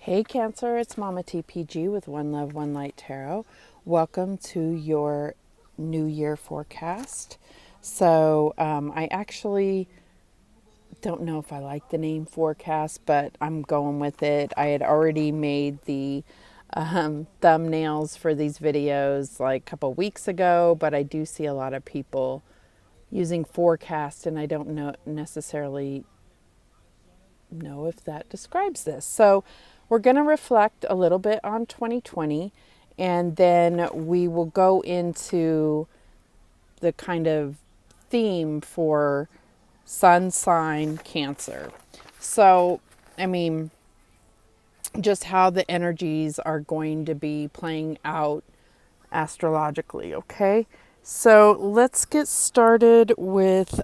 Hey Cancer, it's Mama TPG with One Love, One Light Tarot. Welcome to your New Year forecast. I actually don't know if I like the name forecast, but I'm going with it. I had already made the thumbnails for these videos like a couple weeks ago, but I do see a lot of people using forecast, and I don't necessarily know if that describes this. So we're going to reflect a little bit on 2020, and then we will go into the kind of theme for sun sign Cancer. So, I mean, just how the energies are going to be playing out astrologically, okay? So let's get started with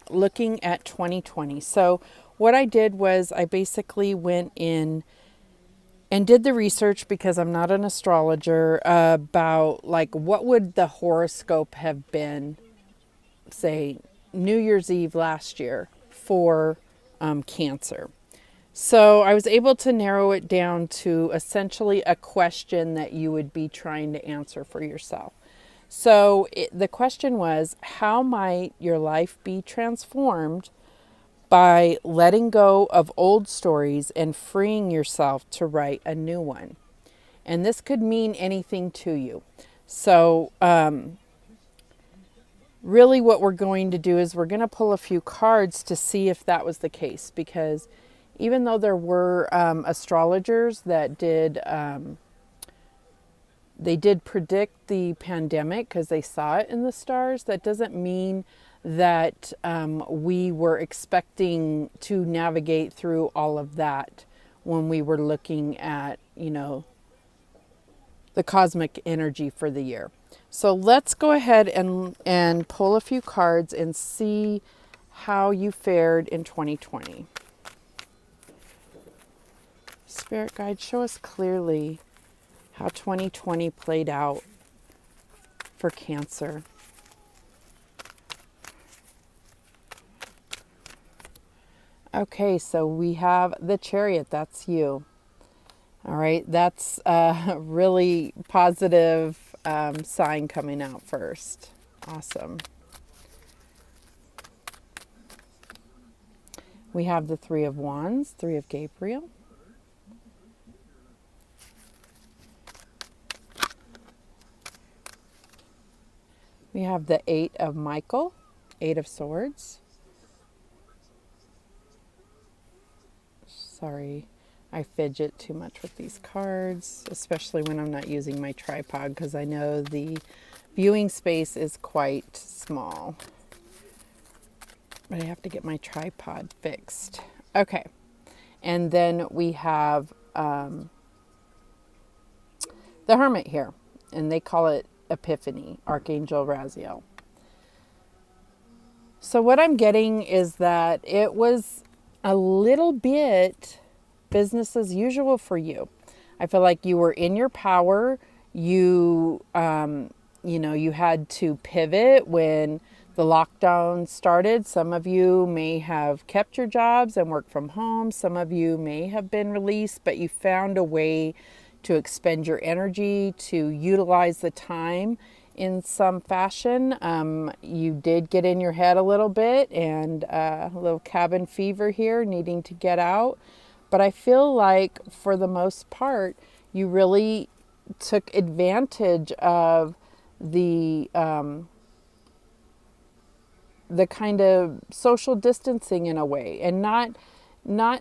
looking at 2020. So what I did was I basically went in and did the research, because I'm not an astrologer, about like what would the horoscope have been, say, New Year's Eve last year for Cancer. So I was able to narrow it down to essentially a question that you would be trying to answer for yourself. So the question was, how might your life be transformed by letting go of old stories and freeing yourself to write a new one? And this could mean anything to you. So really what we're going to do is we're going to pull a few cards to see if that was the case, because even though there were astrologers that they did predict the pandemic because they saw it in the stars, that doesn't mean that we were expecting to navigate through all of that when we were looking at, the cosmic energy for the year. So let's go ahead and pull a few cards and see how you fared in 2020. Spirit guide, show us clearly how 2020 played out for Cancer. Okay, so we have the Chariot. That's you. All right, that's a really positive sign coming out first. Awesome. We have the Three of Wands, Three of Gabriel. We have the Eight of Michael, Eight of Swords. Sorry, I fidget too much with these cards, especially when I'm not using my tripod, because I know the viewing space is quite small. But I have to get my tripod fixed. Okay, and then we have the Hermit here, and they call it Epiphany, Archangel Raziel. So what I'm getting is that it was a little bit business as usual for you. I feel like you were in your power. You had to pivot when the lockdown started. Some of you may have kept your jobs and worked from home. Some of you may have been released, but you found a way to expend your energy, to utilize the time in some fashion. You did get in your head a little bit, and a little cabin fever here, needing to get out. But I feel like for the most part, you really took advantage of the kind of social distancing in a way, and not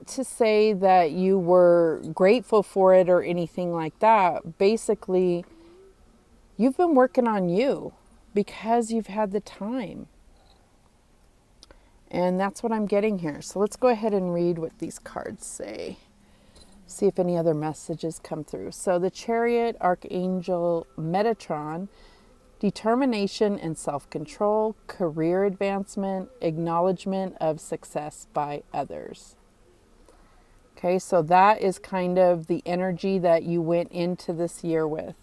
to say that you were grateful for it or anything like that. Basically, you've been working on you because you've had the time. And that's what I'm getting here. So let's go ahead and read what these cards say. See if any other messages come through. So the Chariot, Archangel Metatron, determination and self-control, career advancement, acknowledgement of success by others. Okay, so that is kind of the energy that you went into this year with.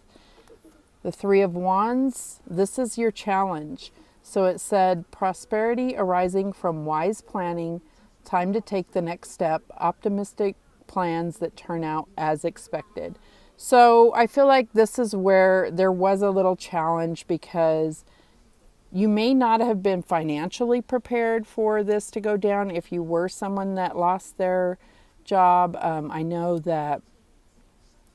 The Three of Wands, this is your challenge. So it said, prosperity arising from wise planning, time to take the next step, optimistic plans that turn out as expected. So I feel like this is where there was a little challenge, because you may not have been financially prepared for this to go down if you were someone that lost their job. I know that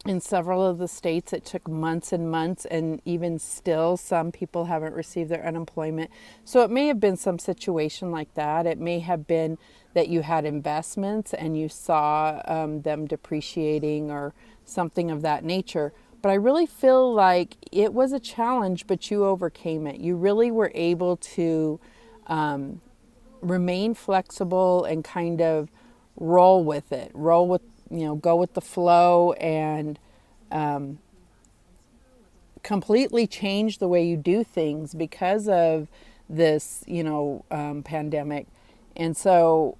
in several of the states it took months and months, and even still some people haven't received their unemployment. So it may have been some situation like that. It may have been that you had investments and you saw them depreciating or something of that nature. But I really feel like it was a challenge, but you overcame it. You really were able to remain flexible and kind of roll with it, go with the flow, and completely change the way you do things because of this, pandemic. And so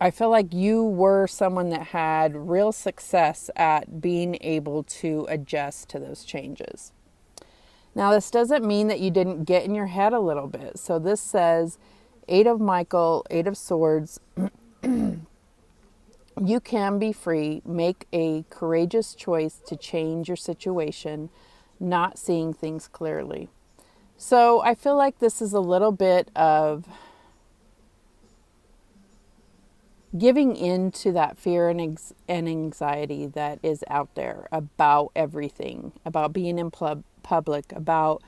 I feel like you were someone that had real success at being able to adjust to those changes. Now, this doesn't mean that you didn't get in your head a little bit. So this says, Eight of Michael, Eight of Swords, you can be free. Make a courageous choice to change your situation, not seeing things clearly. So I feel like this is a little bit of giving in to that fear and anxiety that is out there about everything, about being in public, about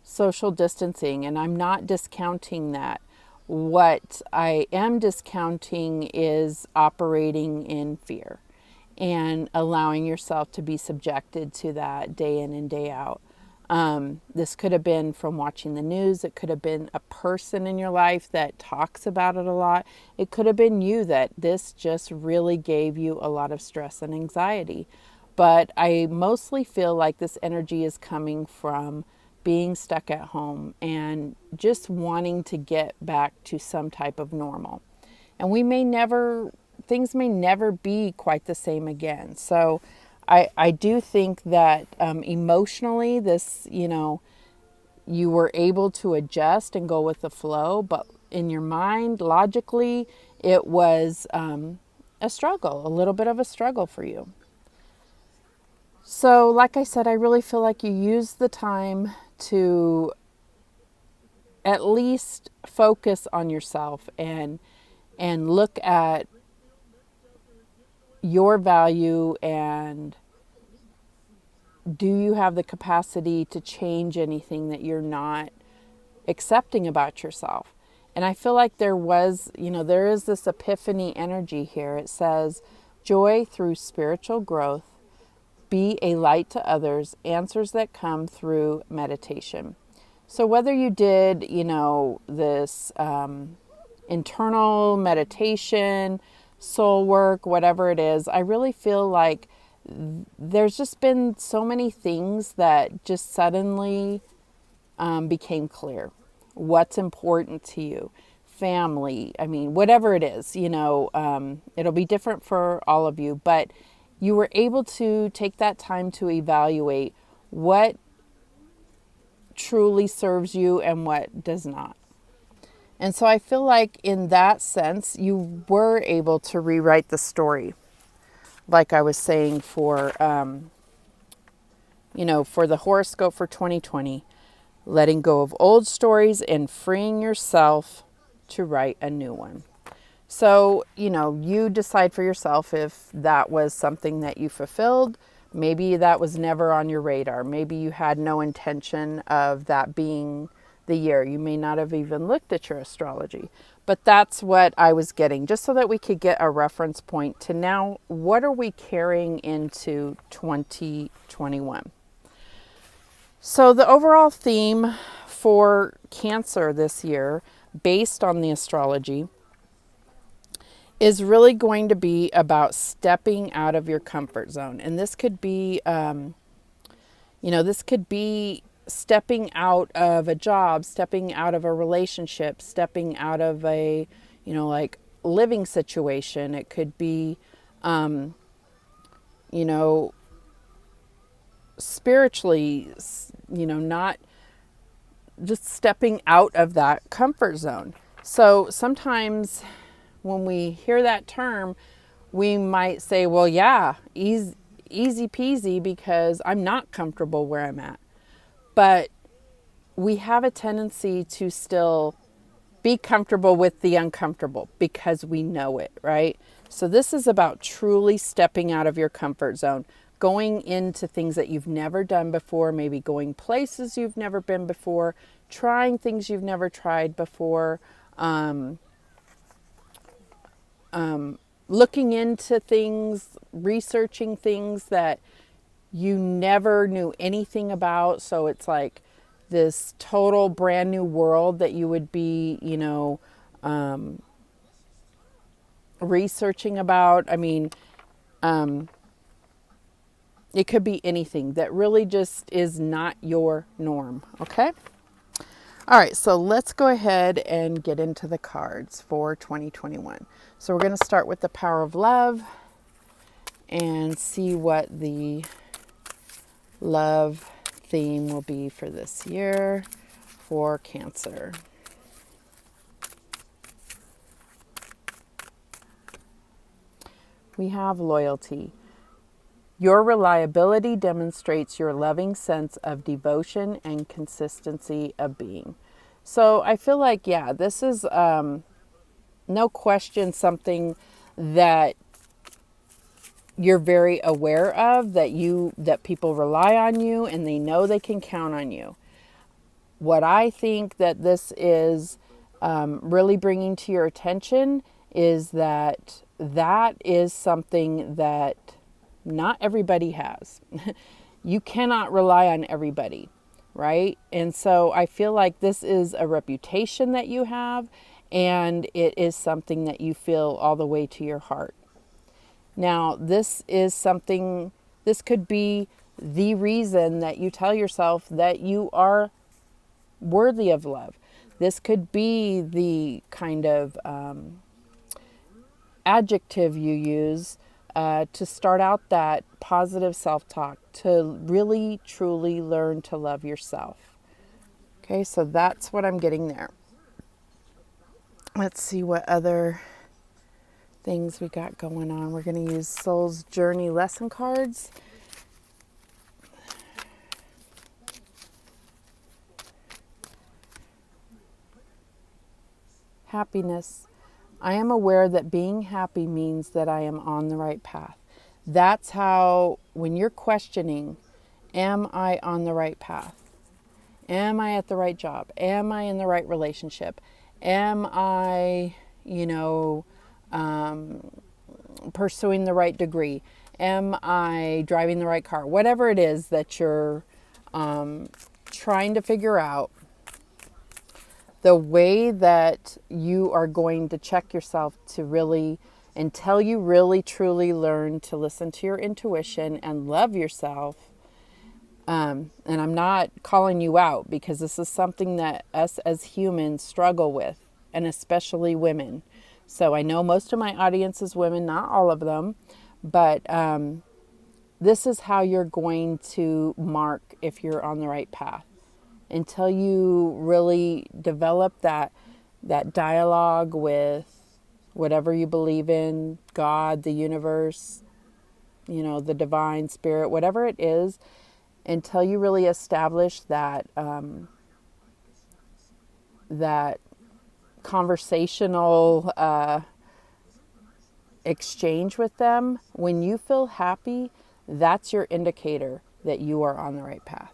social distancing. And I'm not discounting that. What I am discounting is operating in fear and allowing yourself to be subjected to that day in and day out. This could have been from watching the news. It could have been a person in your life that talks about it a lot. It could have been you, that this just really gave you a lot of stress and anxiety. But I mostly feel like this energy is coming from being stuck at home and just wanting to get back to some type of normal. And things may never be quite the same again. So I do think that emotionally this, you were able to adjust and go with the flow, but in your mind, logically, it was a struggle, a little bit of a struggle for you. So like I said, I really feel like you used the time to at least focus on yourself and look at your value, and do you have the capacity to change anything that you're not accepting about yourself? And I feel like there is this epiphany energy here. It says, joy through spiritual growth, be a light to others, answers that come through meditation. So whether you did, this internal meditation, soul work, whatever it is, I really feel like there's just been so many things that just suddenly became clear. What's important to you? Family, whatever it is, it'll be different for all of you, but you were able to take that time to evaluate what truly serves you and what does not. And so I feel like in that sense, you were able to rewrite the story. Like I was saying for the horoscope for 2020, letting go of old stories and freeing yourself to write a new one. So, you decide for yourself if that was something that you fulfilled. Maybe that was never on your radar. Maybe you had no intention of that being the year. You may not have even looked at your astrology. But that's what I was getting, just so that we could get a reference point to now, what are we carrying into 2021? So the overall theme for Cancer this year, based on the astrology, is really going to be about stepping out of your comfort zone. And this could be, stepping out of a job, stepping out of a relationship, stepping out of a, living situation. It could be, spiritually, not just stepping out of that comfort zone. So sometimes when we hear that term, we might say, well, yeah, easy peasy because I'm not comfortable where I'm at. But we have a tendency to still be comfortable with the uncomfortable because we know it, right? So this is about truly stepping out of your comfort zone, going into things that you've never done before, maybe going places you've never been before, trying things you've never tried before, looking into things, researching things that you never knew anything about. So it's like this total brand new world that you would be, researching about. I mean, it could be anything that really just is not your norm. Okay. All right. So let's go ahead and get into the cards for 2021. So we're going to start with the power of love and see what the love theme will be for this year for Cancer. We have loyalty. Your reliability demonstrates your loving sense of devotion and consistency of being. So I feel like, yeah, this is no question something that you're very aware of, that people rely on you and they know they can count on you. What I think that this is really bringing to your attention is that is something that not everybody has. You cannot rely on everybody, right? And so I feel like this is a reputation that you have, and it is something that you feel all the way to your heart. Now, this could be the reason that you tell yourself that you are worthy of love. This could be the kind of adjective you use to start out that positive self-talk, to really, truly learn to love yourself. Okay, so that's what I'm getting there. Let's see what other things we got going on. We're going to use Soul's Journey lesson cards. Happiness. I am aware that being happy means that I am on the right path. That's how, when you're questioning, am I on the right path? Am I at the right job? Am I in the right relationship? Am I, pursuing the right degree? Am I driving the right car? Whatever it is that you're trying to figure out, the way that you are going to check yourself to really, until you really truly learn to listen to your intuition and love yourself. And I'm not calling you out, because this is something that us as humans struggle with, and especially women. So I know most of my audience is women, not all of them, but this is how you're going to mark if you're on the right path. Until you really develop that dialogue with whatever you believe in, God, the universe, the divine spirit, whatever it is, until you really establish that that conversational exchange with them, when you feel happy, that's your indicator that you are on the right path.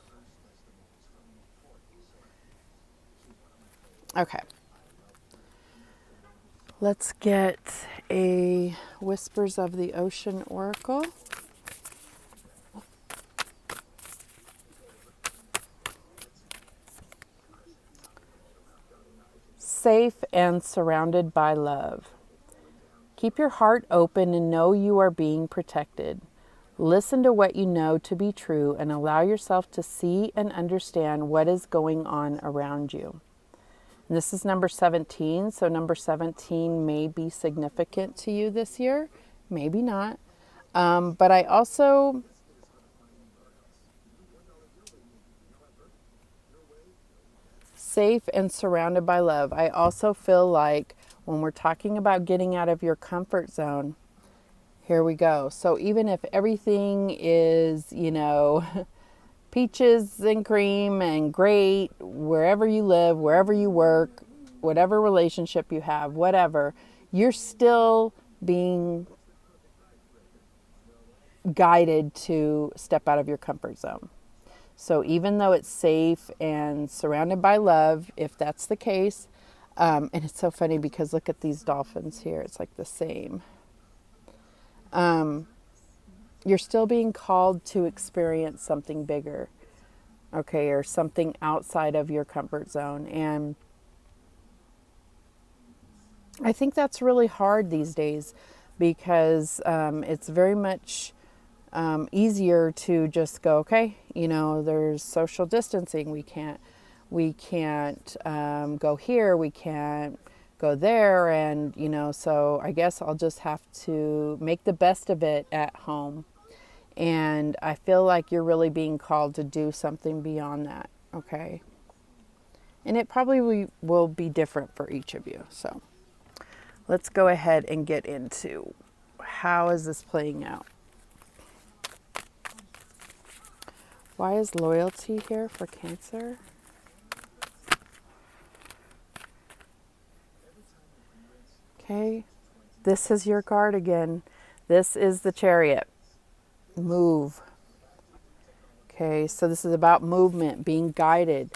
Okay. Let's get a Whispers of the Ocean Oracle. Safe and surrounded by love. Keep your heart open and know you are being protected. Listen to what you know to be true and allow yourself to see and understand what is going on around you. And this is number 17, so number 17 may be significant to you this year, maybe not. But I also safe and surrounded by love. I also feel like when we're talking about getting out of your comfort zone, Here we go. So even if everything is, peaches and cream and great, wherever you live, wherever you work, whatever relationship you have, whatever, you're still being guided to step out of your comfort zone. So even though it's safe and surrounded by love, if that's the case, and it's so funny because look at these dolphins here. It's like the same. You're still being called to experience something bigger, okay, or something outside of your comfort zone. And I think that's really hard these days because it's very much easier to just go, okay, there's social distancing. We can't go here. We can't go there. And, so I guess I'll just have to make the best of it at home. And I feel like you're really being called to do something beyond that. Okay. And it probably will be different for each of you. So let's go ahead and get into how is this playing out. Why is loyalty here for Cancer? Okay, this is your card again. This is the Chariot. Move. Okay, so this is about movement, being guided.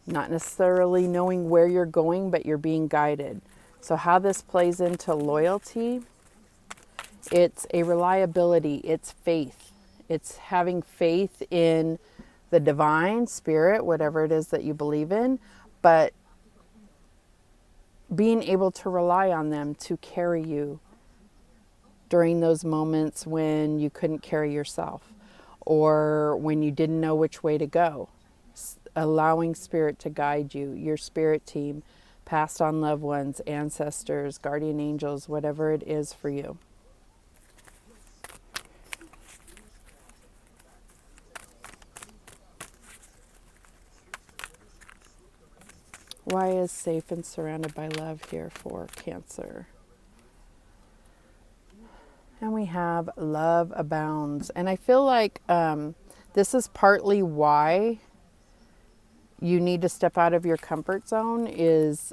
Not necessarily knowing where you're going, but you're being guided. So how this plays into loyalty, it's a reliability, it's faith. It's having faith in the divine spirit, whatever it is that you believe in, but being able to rely on them to carry you during those moments when you couldn't carry yourself or when you didn't know which way to go. Allowing spirit to guide you, your spirit team, passed on loved ones, ancestors, guardian angels, whatever it is for you. Why is safe and surrounded by love here for Cancer? And we have love abounds. And I feel like this is partly why you need to step out of your comfort zone is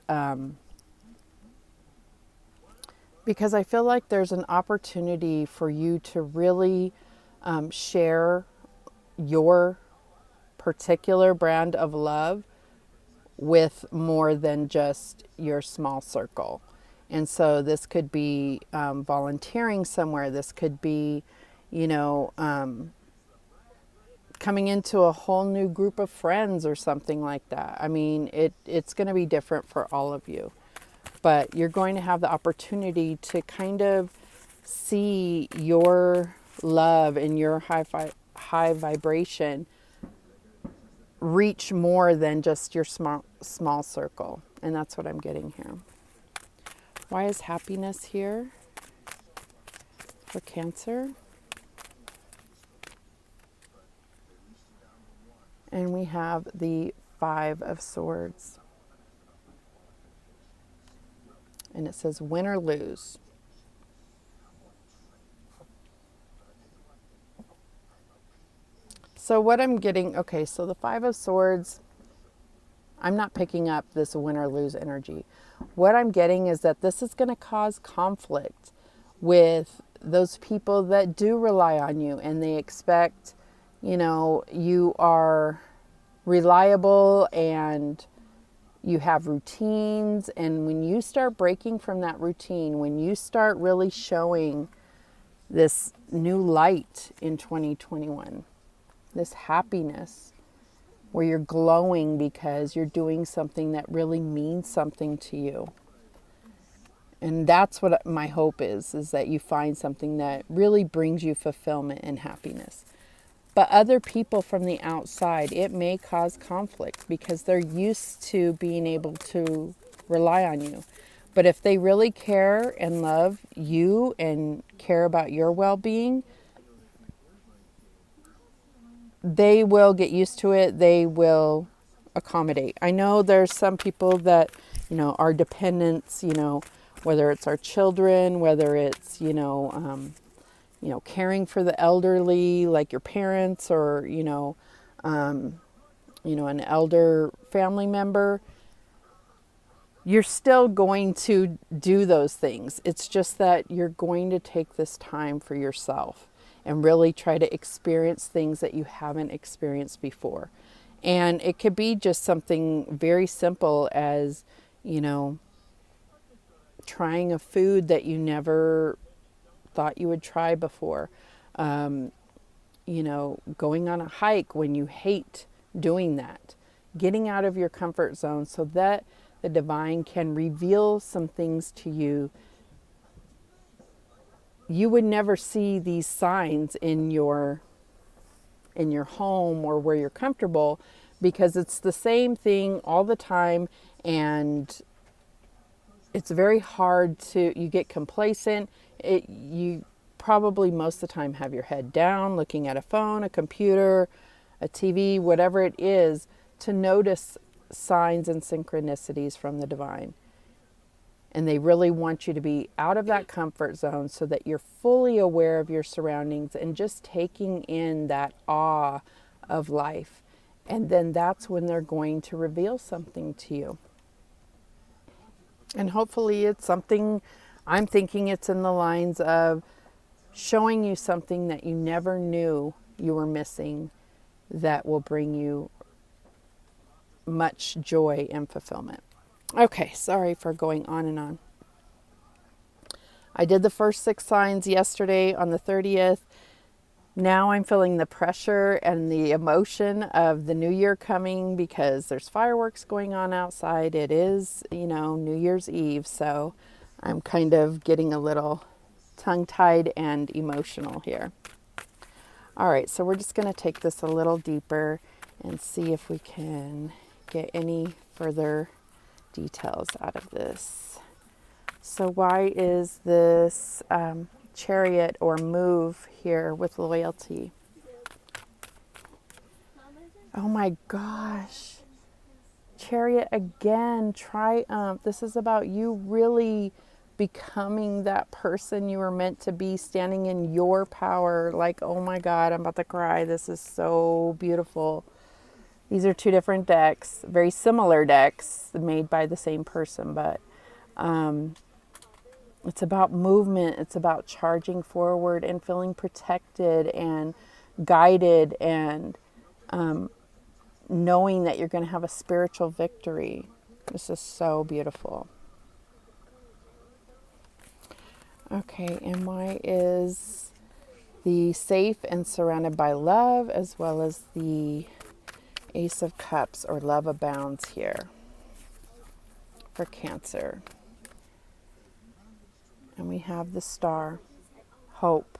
because I feel like there's an opportunity for you to really share your particular brand of love with more than just your small circle. And so this could be volunteering somewhere. This could be, coming into a whole new group of friends or something like that. I mean, it's going to be different for all of you. But you're going to have the opportunity to kind of see your love and your high vibration reach more than just your small circle. And that's what I'm getting here. Why is happiness here for Cancer? And we have the Five of Swords. And it says win or lose. So what I'm getting, okay, so the Five of Swords, I'm not picking up this win or lose energy. What I'm getting is that this is going to cause conflict with those people that do rely on you and they expect, you are reliable and you have routines. And when you start breaking from that routine, when you start really showing this new light in 2021, this happiness where you're glowing because you're doing something that really means something to you. And that's what my hope is that you find something that really brings you fulfillment and happiness. But other people from the outside, it may cause conflict because they're used to being able to rely on you. But if they really care and love you and care about your well-being, they will get used to it. They will accommodate. I know there's some people that, are dependents, whether it's our children, whether it's, caring for the elderly, like your parents or, an elder family member, you're still going to do those things. It's just that you're going to take this time for yourself and really try to experience things that you haven't experienced before. And it could be just something very simple as, trying a food that you never thought you would try before. Going on a hike when you hate doing that. Getting out of your comfort zone so that the divine can reveal some things to you. You would never see these signs in your home or where you're comfortable, because it's the same thing all the time, and it's very hard you get complacent. You probably most of the time have your head down, looking at a phone, a computer, a TV, whatever it is, to notice signs and synchronicities from the divine. And they really want you to be out of that comfort zone so that you're fully aware of your surroundings and just taking in that awe of life. And then that's when they're going to reveal something to you. And hopefully it's something, I'm thinking it's in the lines of showing you something that you never knew you were missing, that will bring you much joy and fulfillment. Okay, sorry for going on and on. I did the first 6 signs yesterday on the 30th. Now I'm feeling the pressure and the emotion of the new year coming, because there's fireworks going on outside. It is, New Year's Eve, so I'm kind of getting a little tongue-tied and emotional here. All right, so we're just going to take this a little deeper and see if we can get any further details out of this. So why is this chariot or move here with loyalty? Oh my gosh. Chariot again, triumph. This is about you really becoming that person you were meant to be, standing in your power. Like, oh my God, I'm about to cry. This is so beautiful. These are 2 different decks, very similar decks made by the same person, but it's about movement. It's about charging forward and feeling protected and guided, and knowing that you're going to have a spiritual victory. This is so beautiful. Okay, and why is the safe and surrounded by love, as well as the Ace of Cups, or love abounds, here for Cancer? And we have the Star, hope.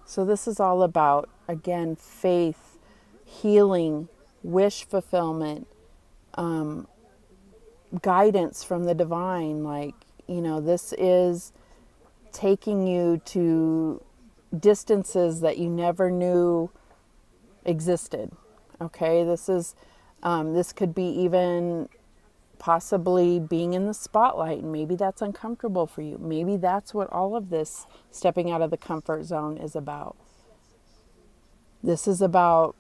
So this is all about, again, faith, healing, wish fulfillment, guidance from the divine. Like, this is taking you to distances that you never knew existed. Okay, this could be even possibly being in the spotlight, and maybe that's uncomfortable for you. Maybe that's what all of this stepping out of the comfort zone is about. This is about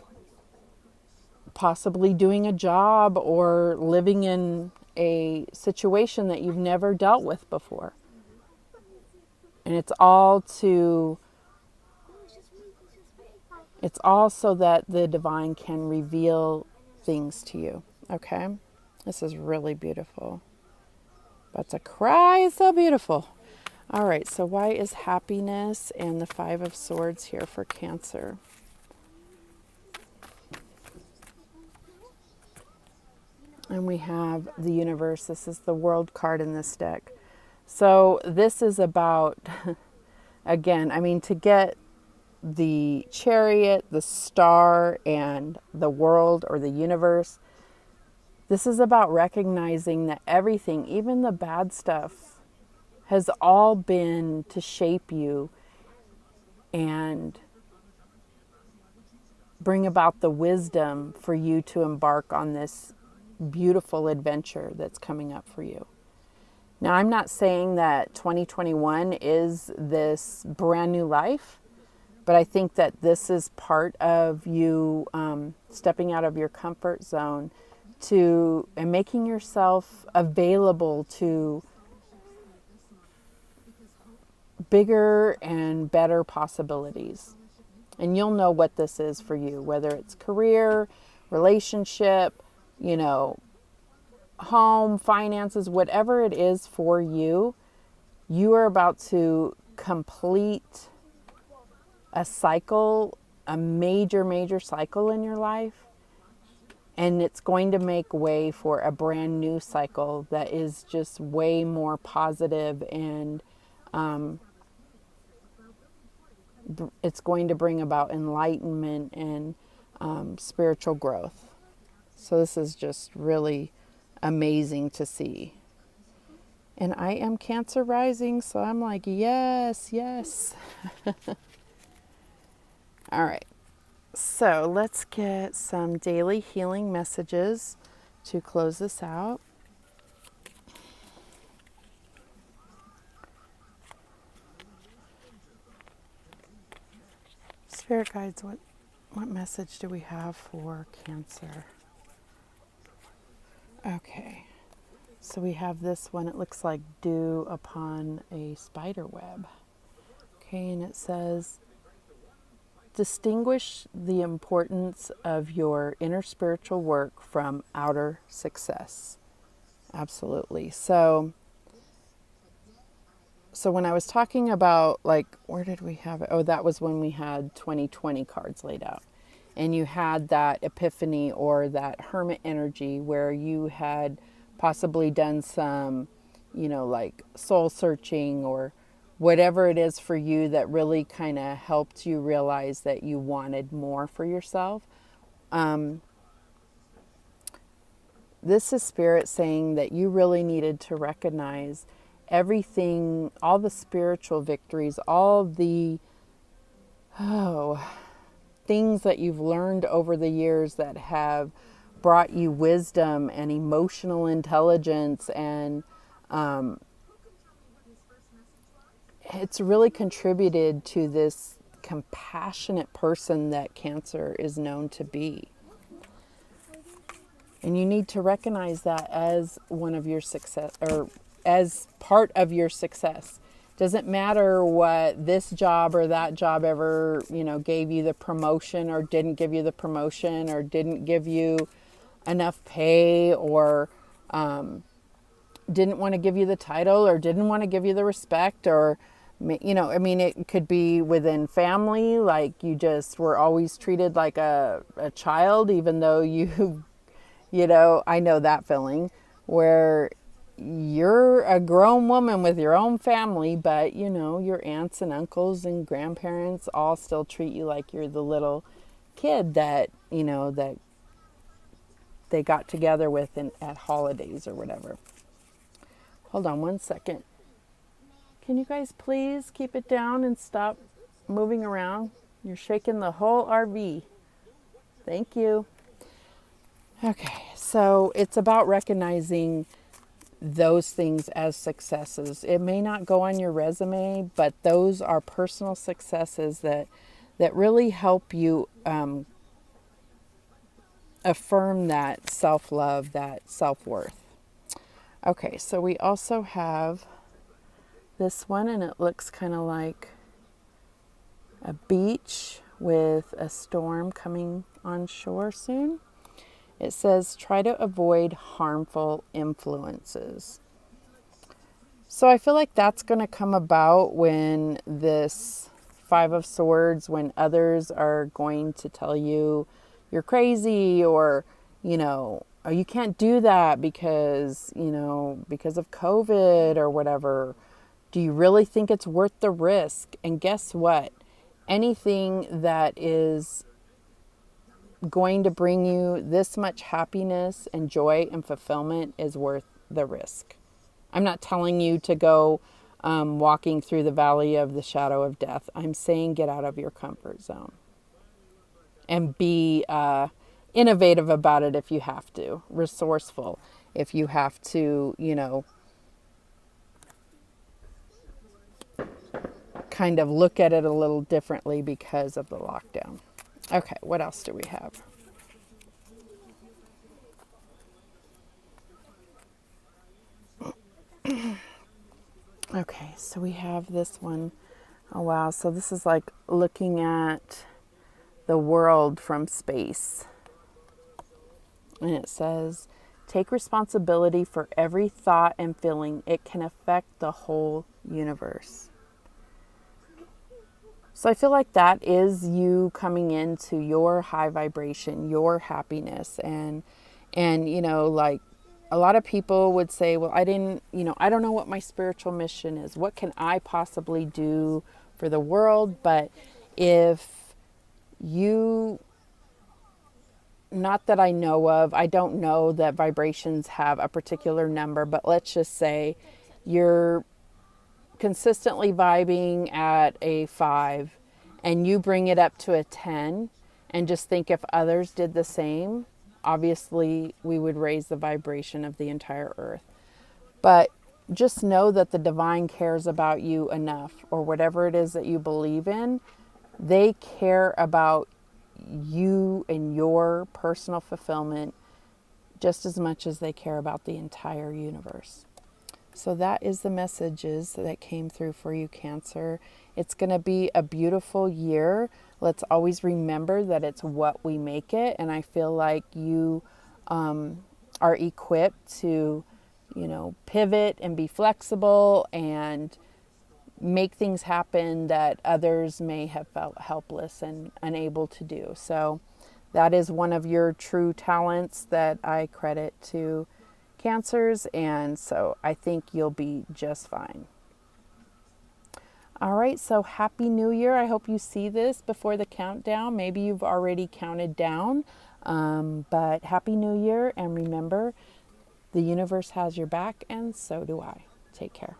possibly doing a job or living in a situation that you've never dealt with before. And it's all so that the divine can reveal things to you. Okay? This is really beautiful. About to cry. It's so beautiful. All right, so why is happiness and the 5 of Swords here for Cancer? And we have the Universe. This is the World card in this deck. So this is about, again, to get the Chariot, the Star, and the World or the Universe, this is about recognizing that everything, even the bad stuff, has all been to shape you and bring about the wisdom for you to embark on this beautiful adventure that's coming up for you. Now, I'm not saying that 2021 is this brand new life, but I think that this is part of you stepping out of your comfort zone and making yourself available to bigger and better possibilities. And you'll know what this is for you, whether it's career, relationship, you know, home, finances, whatever it is for you, you are about to complete a cycle, a major, major cycle in your life. And it's going to make way for a brand new cycle that is just way more positive, and it's going to bring about enlightenment and spiritual growth. So this is just really amazing to see. And I am Cancer rising, so I'm like, yes, yes. All right. So let's get some daily healing messages to close this out. Spirit guides, what message do we have for Cancer? Okay. So we have this one. It looks like dew upon a spider web. Okay, and it says, distinguish the importance of your inner spiritual work from outer success. Absolutely. So when I was talking about, like, where did we have it? Oh, that was when we had 2020 cards laid out. And you had that epiphany or that hermit energy where you had possibly done some, like soul searching or whatever it is for you that really kind of helped you realize that you wanted more for yourself. This is Spirit saying that you really needed to recognize everything, all the spiritual victories, all the things that you've learned over the years that have brought you wisdom and emotional intelligence, and it's really contributed to this compassionate person that Cancer is known to be. And you need to recognize that as one of your success, or as part of your success. Doesn't matter what this job or that job ever, gave you the promotion or didn't give you the promotion or didn't give you enough pay, or didn't want to give you the title or didn't want to give you the respect, or, it could be within family, like you just were always treated like a child, even though I know that feeling where you're a grown woman with your own family, but your aunts and uncles and grandparents all still treat you like you're the little kid that that they got together with at holidays or whatever. Hold on one second. Can you guys please keep it down and stop moving around? You're shaking the whole RV. Thank you. Okay, so it's about recognizing those things as successes. It may not go on your resume, but those are personal successes that really help you affirm that self-love, that self-worth. Okay, so we also have this one, and it looks kind of like a beach with a storm coming on shore soon. It says, try to avoid harmful influences. So I feel like that's going to come about when this Five of Swords, when others are going to tell you you're crazy, or, oh, you can't do that because of COVID or whatever. Do you really think it's worth the risk? And guess what? Anything that is going to bring you this much happiness and joy and fulfillment is worth the risk. I'm not telling you to go walking through the valley of the shadow of death. I'm saying get out of your comfort zone and be innovative about it if you have to, resourceful if you have to, kind of look at it a little differently because of the lockdown. Okay, what else do we have? Okay, so we have this one. Oh, wow. So this is like looking at the world from space. And it says, take responsibility for every thought and feeling. It can affect the whole universe. So I feel like that is you coming into your high vibration, your happiness. And you know, like a lot of people would say, well, I don't know what my spiritual mission is. What can I possibly do for the world? But if you, not that I know of, I don't know that vibrations have a particular number, but let's just say you're consistently vibing at a 5 and you bring it up to a 10 and just think if others did the same, obviously we would raise the vibration of the entire earth. But just know that the divine cares about you enough, or whatever it is that you believe in, they care about you and your personal fulfillment just as much as they care about the entire universe. So that is the messages that came through for you, Cancer. It's going to be a beautiful year. Let's always remember that it's what we make it. And I feel like you are equipped to, pivot and be flexible and make things happen that others may have felt helpless and unable to do. So that is one of your true talents that I credit to Cancers, and so I think you'll be just fine. All right, so Happy New Year. I hope you see this before the countdown. Maybe you've already counted down, but Happy New Year, and remember, the universe has your back, and so do I. Take care.